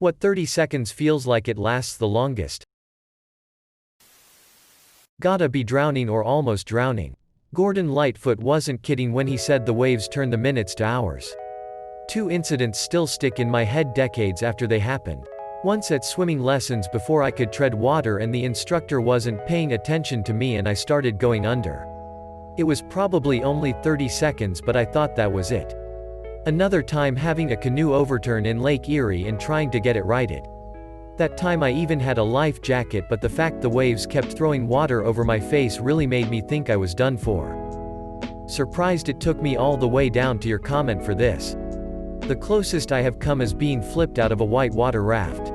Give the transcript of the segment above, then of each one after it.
What 30 seconds feels like it lasts the longest. Gotta be drowning or almost drowning. Gordon Lightfoot wasn't kidding when he said the waves turn the minutes to hours. Two incidents still stick in my head decades after they happened. Once at swimming lessons before I could tread water and the instructor wasn't paying attention to me and I started going under. It was probably only 30 seconds but I thought that was it. Another time having a canoe overturn in Lake Erie and trying to get it righted. That time I even had a life jacket but the fact the waves kept throwing water over my face really made me think I was done for. Surprised it took me all the way down to your comment for this. The closest I have come is being flipped out of a whitewater raft.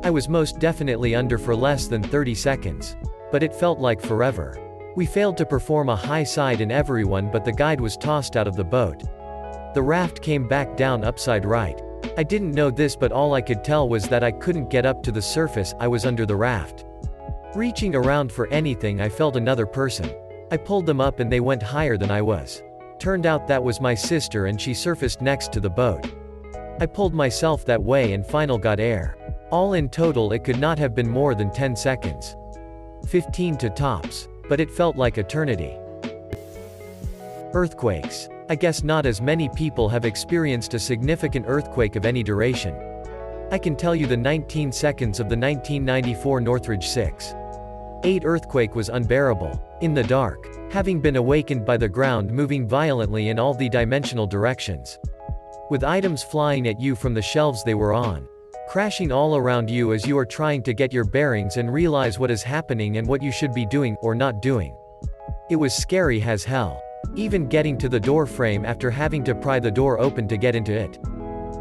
I was most definitely under for less than 30 seconds. But it felt like forever. We failed to perform a high side and everyone but the guide was tossed out of the boat. The raft came back down upside right. I didn't know this but all I could tell was that I couldn't get up to the surface, I was under the raft. Reaching around for anything I felt another person. I pulled them up and they went higher than I was. Turned out that was my sister and she surfaced next to the boat. I pulled myself that way and final got air. All in total it could not have been more than 10 seconds. 15 to tops. But it felt like eternity. Earthquakes. I guess not as many people have experienced a significant earthquake of any duration. I can tell you the 19 seconds of the 1994 Northridge 6.8 earthquake was unbearable. In the dark. Having been awakened by the ground moving violently in all the dimensional directions. With items flying at you from the shelves they were on. Crashing all around you as you are trying to get your bearings and realize what is happening and what you should be doing, or not doing. It was scary as hell. Even getting to the door frame after having to pry the door open to get into it.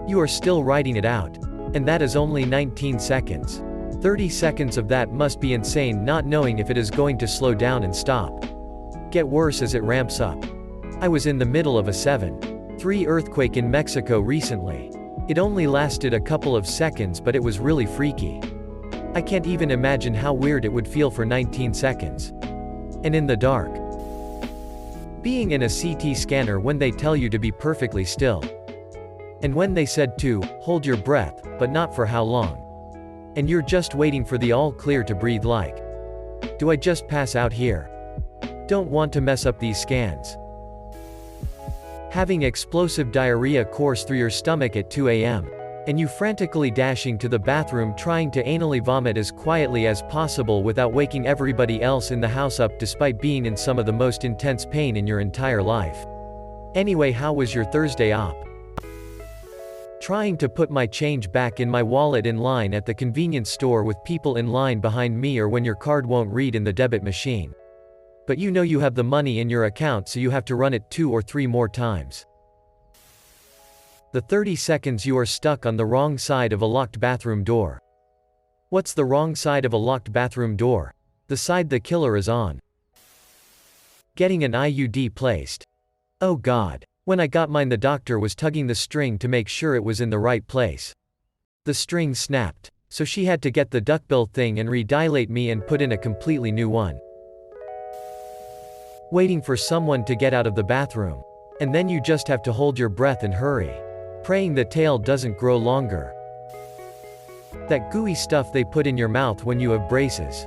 You are still writing it out. And that is only 19 seconds. 30 seconds of that must be insane not knowing if it is going to slow down and stop. Get worse as it ramps up. I was in the middle of a 7.3 earthquake in Mexico recently. It only lasted a couple of seconds but it was really freaky. I can't even imagine how weird it would feel for 19 seconds. And in the dark. Being in a CT scanner when they tell you to be perfectly still. And when they said to, hold your breath, but not for how long. And you're just waiting for the all clear to breathe like. Do I just pass out here? Don't want to mess up these scans. Having explosive diarrhea course through your stomach at 2 a.m. And you frantically dashing to the bathroom trying to anally vomit as quietly as possible without waking everybody else in the house up despite being in some of the most intense pain in your entire life. Anyway, how was your Thursday op? Trying to put my change back in my wallet in line at the convenience store with people in line behind me or when your card won't read in the debit machine. But you know you have the money in your account so you have to run it 2 or 3 more times. The 30 seconds you are stuck on the wrong side of a locked bathroom door. What's the wrong side of a locked bathroom door? The side the killer is on. Getting an IUD placed. Oh God. When I got mine the doctor was tugging the string to make sure it was in the right place. The string snapped. So she had to get the duckbill thing and re-dilate me and put in a completely new one. Waiting for someone to get out of the bathroom. And then you just have to hold your breath and hurry. Praying the tail doesn't grow longer. That gooey stuff they put in your mouth when you have braces.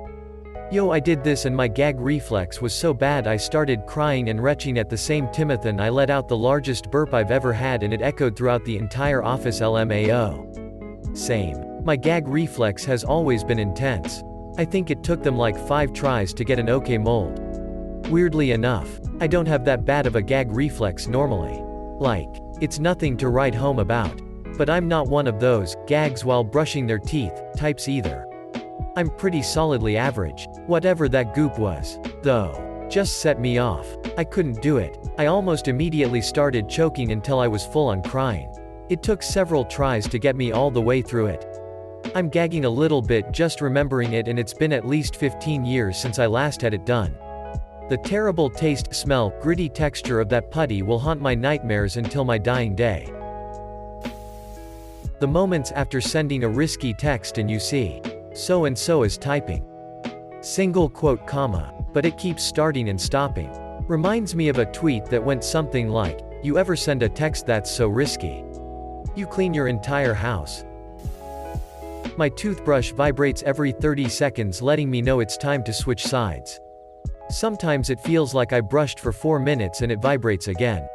Yo, I did this and my gag reflex was so bad I started crying and retching at the same Timothy. I let out the largest burp I've ever had and it echoed throughout the entire office. LMAO. Same. My gag reflex has always been intense. I think it took them like 5 tries to get an okay mold. Weirdly enough, I don't have that bad of a gag reflex normally. Like, it's nothing to write home about. But I'm not one of those, gags while brushing their teeth, types either. I'm pretty solidly average. Whatever that goop was, though, just set me off. I couldn't do it. I almost immediately started choking until I was full on crying. It took several tries to get me all the way through it. I'm gagging a little bit just remembering it and it's been at least 15 years since I last had it done. The terrible taste, smell, gritty texture of that putty will haunt my nightmares until my dying day. The moments after sending a risky text and you see, so and so is typing. Single quote comma. But it keeps starting and stopping. Reminds me of a tweet that went something like, you ever send a text that's so risky? You clean your entire house. My toothbrush vibrates every 30 seconds, letting me know it's time to switch sides. Sometimes it feels like I brushed for 4 minutes and it vibrates again.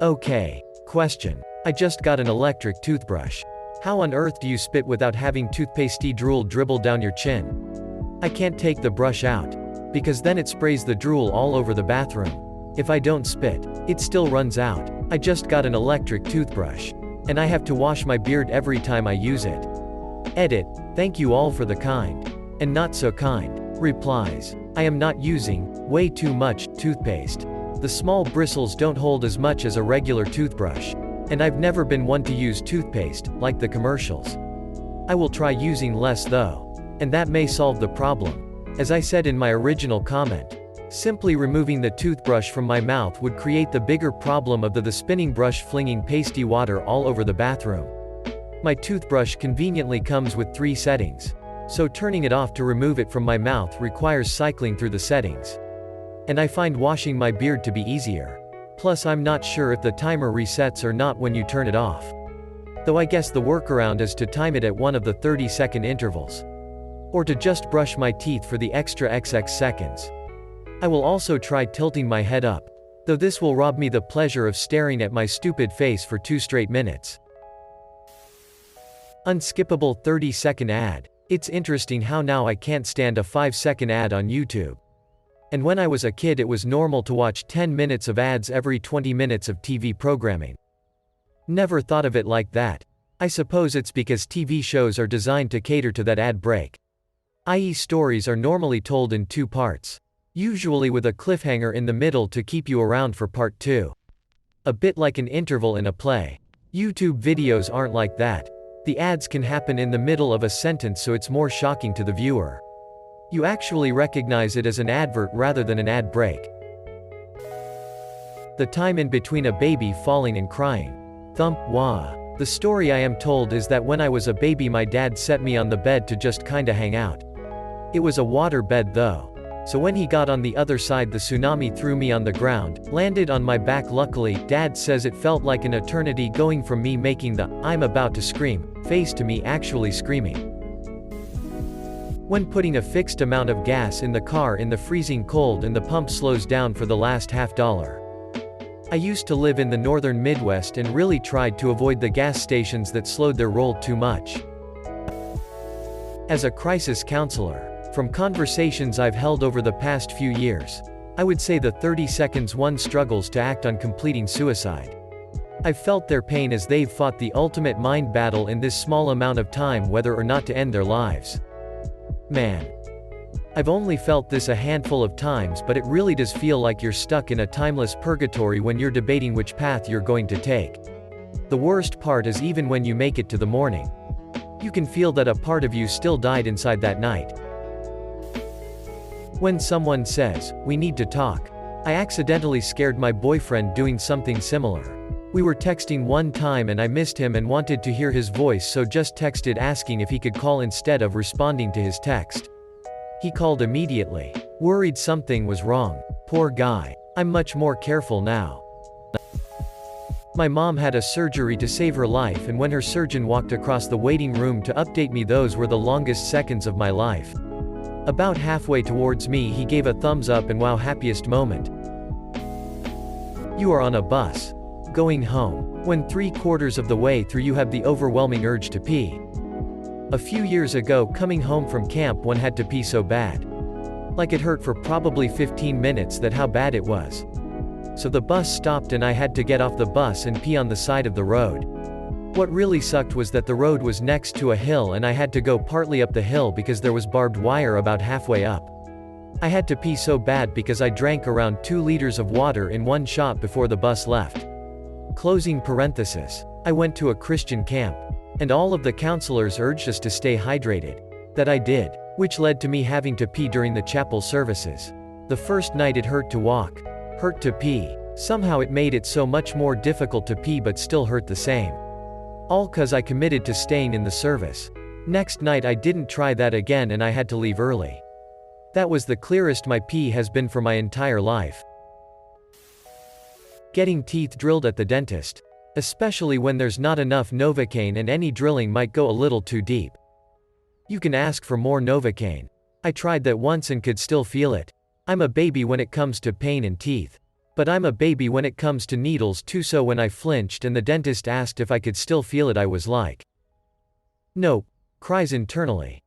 Okay. Question. I just got an electric toothbrush. How on earth do you spit without having toothpastey drool dribble down your chin? I can't take the brush out, because then it sprays the drool all over the bathroom. If I don't spit, it still runs out. I just got an electric toothbrush, and I have to wash my beard every time I use it. Edit. Thank you all for the kind and not so kind replies. I am not using way too much toothpaste. The small bristles don't hold as much as a regular toothbrush, and I've never been one to use toothpaste like the commercials. I will try using less though, and that may solve the problem. As I said in my original comment, simply removing the toothbrush from my mouth would create the bigger problem of the spinning brush flinging pasty water all over the bathroom. My toothbrush conveniently comes with 3 settings, so turning it off to remove it from my mouth requires cycling through the settings. And I find washing my beard to be easier. Plus I'm not sure if the timer resets or not when you turn it off. Though I guess the workaround is to time it at one of the 30-second intervals. Or to just brush my teeth for the extra XX seconds. I will also try tilting my head up, though this will rob me the pleasure of staring at my stupid face for 2 straight minutes. Unskippable 30-second ad. It's interesting how now I can't stand a 5-second ad on YouTube. And when I was a kid it was normal to watch 10 minutes of ads every 20 minutes of TV programming. Never thought of it like that. I suppose it's because TV shows are designed to cater to that ad break. I.e. stories are normally told in 2 parts. Usually with a cliffhanger in the middle to keep you around for part 2. A bit like an interval in a play. YouTube videos aren't like that. The ads can happen in the middle of a sentence, so it's more shocking to the viewer. You actually recognize it as an advert rather than an ad break. The time in between a baby falling and crying. Thump, wah. The story I am told is that when I was a baby my dad set me on the bed to just kinda hang out. It was a water bed though. So when he got on the other side the tsunami threw me on the ground, landed on my back. Luckily, Dad says it felt like an eternity going from me making the "I'm about to scream" face to me actually screaming. When putting a fixed amount of gas in the car in the freezing cold and the pump slows down for the last $0.50. I used to live in the northern Midwest and really tried to avoid the gas stations that slowed their roll too much. As a crisis counselor, from conversations I've held over the past few years, I would say the 30 seconds one struggles to act on completing suicide. I've felt their pain as they've fought the ultimate mind battle in this small amount of time whether or not to end their lives. Man. I've only felt this a handful of times, but it really does feel like you're stuck in a timeless purgatory when you're debating which path you're going to take. The worst part is even when you make it to the morning, you can feel that a part of you still died inside that night. When someone says, "We need to talk," I accidentally scared my boyfriend doing something similar. We were texting one time and I missed him and wanted to hear his voice, so just texted asking if he could call instead of responding to his text. He called immediately. Worried something was wrong. Poor guy. I'm much more careful now. My mom had a surgery to save her life, and when her surgeon walked across the waiting room to update me, those were the longest seconds of my life. About halfway towards me he gave a thumbs up and wow, happiest moment. You are on a bus. Going home. When 3/4 of the way through you have the overwhelming urge to pee. A few years ago coming home from camp one had to pee so bad. Like it hurt for probably 15 minutes, that how bad it was. So the bus stopped and I had to get off the bus and pee on the side of the road. What really sucked was that the road was next to a hill and I had to go partly up the hill because there was barbed wire about halfway up. I had to pee so bad because I drank around 2 liters of water in one shot before the bus left. Closing parenthesis. I went to a Christian camp, and all of the counselors urged us to stay hydrated. That I did, which led to me having to pee during the chapel services. The first night it hurt to walk, hurt to pee. Somehow it made it so much more difficult to pee but still hurt the same. All 'cause I committed to staying in the service. Next night I didn't try that again and I had to leave early. That was the clearest my pee has been for my entire life. Getting teeth drilled at the dentist. Especially when there's not enough Novocaine and any drilling might go a little too deep. You can ask for more Novocaine. I tried that once and could still feel it. I'm a baby when it comes to pain and teeth. But I'm a baby when it comes to needles too, so when I flinched and the dentist asked if I could still feel it, I was like, nope. Cries internally.